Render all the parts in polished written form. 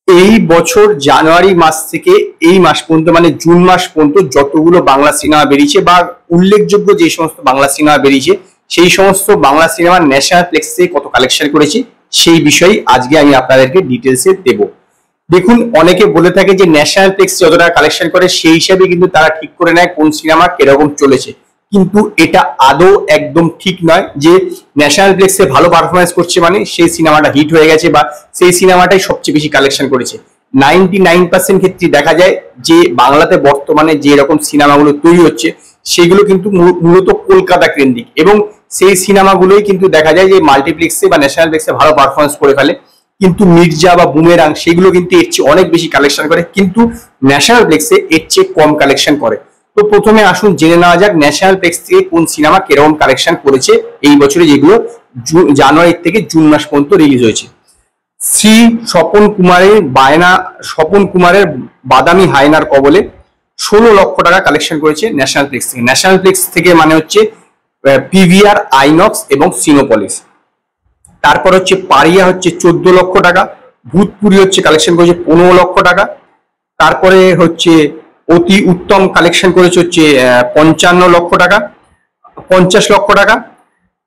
এই বছর জানুয়ারি মাস থেকে এই মাস পর্যন্ত মানে জুন মাস পর্যন্ত যতগুলো বাংলা সিনেমা বেরিয়েছে বা উল্লেখযোগ্য যে সমস্ত বাংলা সিনেমা বেরিয়েছে সেই সমস্ত বাংলা সিনেমার ন্যাশনাল প্লেক্সে কত কালেকশন করেছে সেই বিষয়ে আজকে আমি আপনাদেরকে ডিটেলসে দেব। দেখুন, অনেকে বলে থাকে যে ন্যাশনাল প্লেক্স যত টাকা কালেকশন করে সেই হিসাবে কিন্তু তারা ঠিক করে নেয় কোন সিনেমা কিরকম চলেছে, কিন্তু এটা আদৌ একদম ঠিক নয় যে ন্যাশনাল প্লেক্সে ভালো পারফরমেন্স করছে মানে সেই সিনেমাটা হিট হয়ে গেছে বা সেই সিনেমাটাই সবচেয়ে বেশি কালেকশন করেছে। 99% ক্ষেত্রে দেখা যায় যে বাংলাতে বর্তমানে যে এরকম সিনেমাগুলো তৈরি হচ্ছে সেগুলো কিন্তু মূলত কলকাতা কেন্দ্রিক, এবং সেই সিনেমাগুলোই কিন্তু দেখা যায় যে মাল্টিপ্লেক্সে বা ন্যাশনাল প্লেক্সে ভালো পারফরমেন্স করে ফেলে, কিন্তু মির্জা বা বুমেরাং সেগুলো কিন্তু এর চেয়ে অনেক বেশি কালেকশন করে, কিন্তু ন্যাশনাল প্লেক্সে এর চেয়ে কম কালেকশন করে। তো প্রথমে আসুন জেনে নেওয়া যাক ন্যাশনাল প্লেক্স থেকে কোন সিনেমা কিরকম কালেকশন করেছে এই বছরে, যেগুলো জানুয়ারি থেকে জুন মাস পর্যন্ত রিলিজ হয়েছে। শ্রী স্বপন কুমারের বাদামি হায়নার কবলে 16 লক্ষ টাকা কালেকশন করেছে ন্যাশনাল প্লেক্স থেকে। ন্যাশনাল প্লেক্স থেকে মানে হচ্ছে পিভিআর, আইনক্স এবং সিনোপলিস। তারপর হচ্ছে পারিয়া হচ্ছে 14 লক্ষ টাকা, ভূতপুরি হচ্ছে কালেকশন করেছে 15 লক্ষ টাকা। তারপরে হচ্ছে অতি উত্তম কালেকশন করেছে হচ্ছে 55 লক্ষ টাকা, 50 লক্ষ টাকা।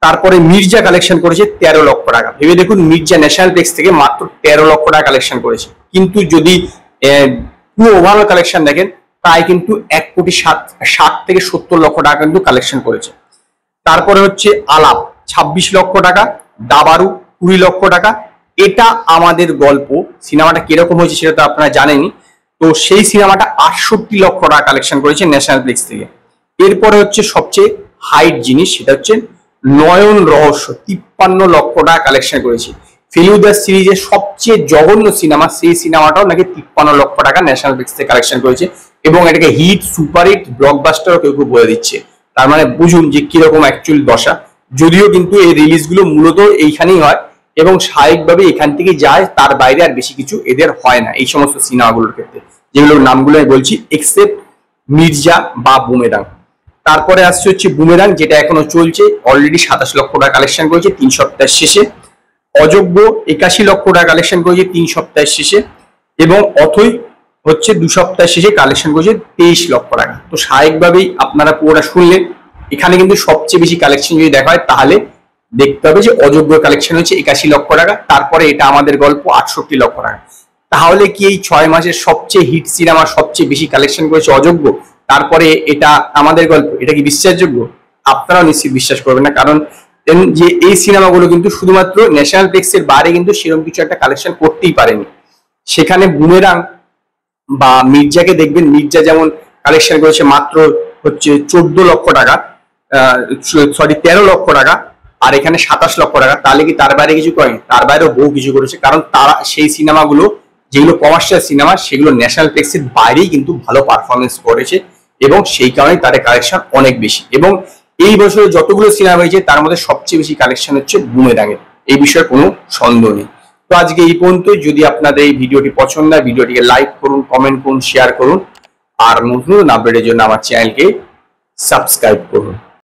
তারপরে মির্জা কালেকশন করেছে 13 লক্ষ টাকা। ভেবে দেখুন, মির্জা ন্যাশনাল প্লেক্স থেকে মাত্র 13 লক্ষ টাকা কালেকশন করেছে, কিন্তু যদি পুরো ওভারঅল কালেকশন দেখেন তাই কিন্তু 1,60 থেকে 70 লক্ষ টাকা কিন্তু কালেকশন করেছে। তারপরে হচ্ছে আলাপ 26 লক্ষ টাকা, দাবারু 20 লক্ষ টাকা। এটা আমাদের গল্প সিনেমাটা কিরকম হয়েছে সেটা তো আপনারা জানেনই। তো সেই সিনেমাটা 68 লক্ষ টাকা কালেকশন করেছে ন্যাশনাল প্লেক্স থেকে। এরপরে হচ্ছে সবচেয়ে হাইট জিনিস, সেটা হচ্ছে নয়ন রহস্য 53 লক্ষ টাকা কালেকশন করেছে। ফেলুদা সিরিজের সবচেয়ে জঘন্য সিনেমা, সেই সিনেমাটাও নাকি 53 লক্ষ টাকা ন্যাশনাল প্লেক্স থেকে কালেকশন করেছে, এবং এটাকে হিট, সুপারহিট, ব্লকবাস্টারও কেউ কেউ বলে দিচ্ছে। তার মানে বুঝুন যে কিরকম অ্যাকচুয়ালি দশা। যদিও কিন্তু এই রিলিজ গুলো মূলত এইখানেই হয় এবং স্বাভাবিকভাবে এখান থেকে যায়, তার বাইরে আর বেশি কিছু এদের হয় না এই সমস্ত সিনেমাগুলোর ক্ষেত্রে, যেগুলোর নামগুলো আমি বলছি, এক্সেপ্ট মির্জা বা বুমেরাং। তারপরে আসছে হচ্ছে বুমেরাং, যেটা এখনো চলছে, অলরেডি 27 লক্ষ টাকা কালেকশন করেছে 3 সপ্তাহের শেষে। অযোগ্য 81 লক্ষ টাকা কালেকশন করেছে 3 সপ্তাহের শেষে, এবং অথই হচ্ছে 2 সপ্তাহের শেষে কালেকশন করেছে 23 লক্ষ টাকা। তো স্বাভাবিকভাবেই আপনারা পুরোটা শুনলেন, এখানে কিন্তু সবচেয়ে বেশি কালেকশন যদি দেখা হয় তাহলে দেখতে হবে যে অযোগ্য কালেকশন হচ্ছে 81 লক্ষ টাকা, তারপরে এটা আমাদের গল্প 68 লক্ষ টাকা। তাহলে কি এই 6 মাসের সবচেয়ে হিট সিনেমা সবচেয়ে বেশি কালেকশন করেছে অযোগ্য, তারপরে এটা আমাদের গল্প, এটা কি বিশ্বাসযোগ্য? আপনারাও নিশ্চিত বিশ্বাস করবেন না, কারণ যে এই সিনেমাগুলো কিন্তু শুধুমাত্র ন্যাশনাল প্লেক্সের বাইরে কিন্তু সেরকম কিছু একটা কালেকশন করতেই পারেনি। সেখানে বুমেরাং বা মির্জাকে দেখবেন, মির্জা যেমন কালেকশন করেছে মাত্র হচ্ছে 14 লক্ষ টাকা, 13 লক্ষ টাকা, আর এখানে 27 লক্ষ টাকা। তাহলে কি তার বাইরে কিছু করেনি? তার বাইরেও বহু কিছু করেছে, কারণ তারা সেই সিনেমাগুলো যেগুলো কমার্শিয়াল সিনেমা সেগুলো ন্যাশনাল প্লেক্সের বাইরেই কিন্তু ভালো পারফরমেন্স করেছে, এবং সেই কারণে তাদের কালেকশন অনেক বেশি। এবং এই বছরে যতগুলো সিনেমা হয়েছে তার মধ্যে সবচেয়ে বেশি কালেকশন হচ্ছে বুমেরাঙের, এই বিষয়ে কোনো সন্দেহ নেই। তো আজকে এই পর্যন্ত। যদি আপনাদের এই ভিডিওটি পছন্দ হয় ভিডিওটিকে লাইক করুন, কমেন্ট করুন, শেয়ার করুন, আর নতুন আপডেটের জন্য আমার চ্যানেলকে সাবস্ক্রাইব করুন।